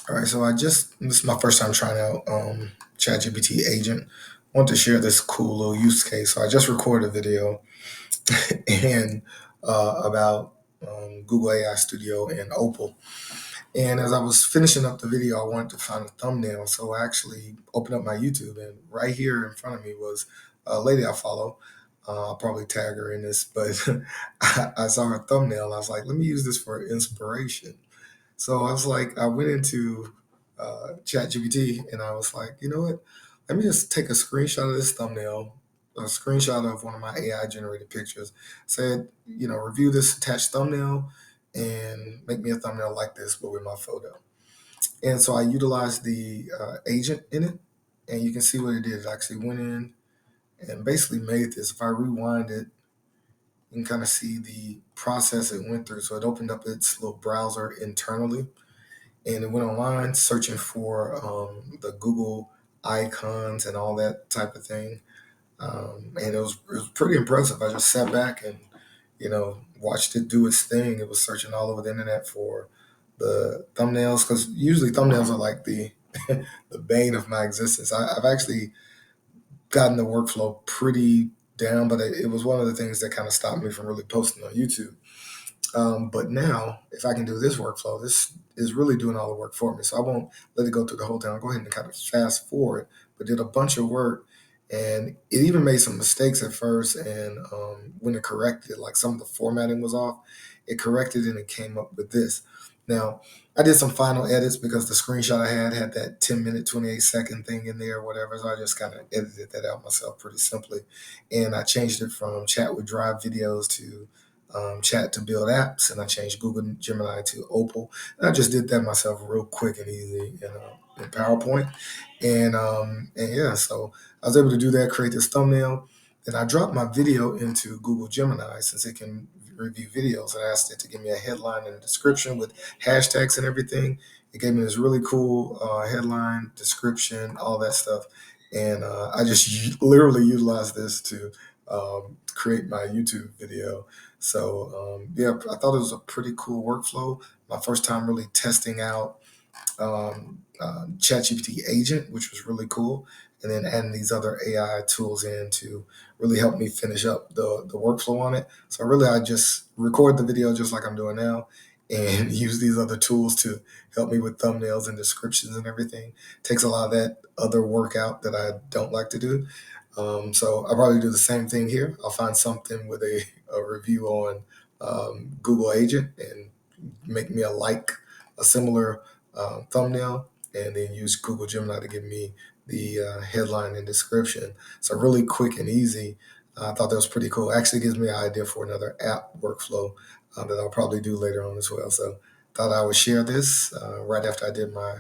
All right, so this is my first time trying out ChatGPT Agent. I want to share this cool little use case. So I just recorded a video and about Google AI Studio and Opal. And as I was finishing up the video, I wanted to find a thumbnail. So I actually opened up my YouTube, and right here in front of me was a lady I follow. I'll probably tag her in this, but I saw her thumbnail. And I was like, let me use this for inspiration. So I was like, I went into ChatGPT and I was like, you know what? Let me just take a screenshot of this thumbnail, a screenshot of one of my AI generated pictures. Said, review this attached thumbnail and make me a thumbnail like this, but with my photo. And so I utilized the agent in it, and you can see what it did. It actually went in and basically made this. If I rewind it, you can kind of see the process it went through. So it opened up its little browser internally and it went online searching for the Google icons and all that type of thing. And it was pretty impressive. I just sat back and watched it do its thing. It was searching all over the internet for the thumbnails because usually thumbnails are like the the bane of my existence. I've actually gotten the workflow pretty down, but it was one of the things that kind of stopped me from really posting on YouTube. But now, if I can do this workflow, this is really doing all the work for me. So I won't let it go through the whole thing. I'll go ahead and kind of fast forward, but did a bunch of work. And it even made some mistakes at first. And when it corrected, like some of the formatting was off, it corrected and it came up with this. Now, I did some final edits because the screenshot I had that 10-minute, 28-second thing in there or whatever. So I just kind of edited that out myself pretty simply. And I changed it from chat with drive videos to chat to build apps, and I changed Google Gemini to Opal. And I just did that myself real quick and easy in PowerPoint. And yeah, so I was able to do that, create this thumbnail. Then I dropped my video into Google Gemini since it can review videos. I asked it to give me a headline and a description with hashtags and everything. It gave me this really cool headline, description, all that stuff. And I just literally utilized this to create my YouTube video. So yeah, I thought it was a pretty cool workflow. My first time really testing out ChatGPT Agent, which was really cool, and then adding these other AI tools in to really help me finish up the workflow on it. So really, I just record the video just like I'm doing now, and use these other tools to help me with thumbnails and descriptions and everything. Takes a lot of that other work out that I don't like to do. So I'll probably do the same thing here. I'll find something with a review on Google Agent and make me a similar thumbnail, and then use Google Gemini to give me the headline and description. So really quick and easy. I thought that was pretty cool. Actually gives me an idea for another app workflow that I'll probably do later on as well. So thought I would share this right after I did my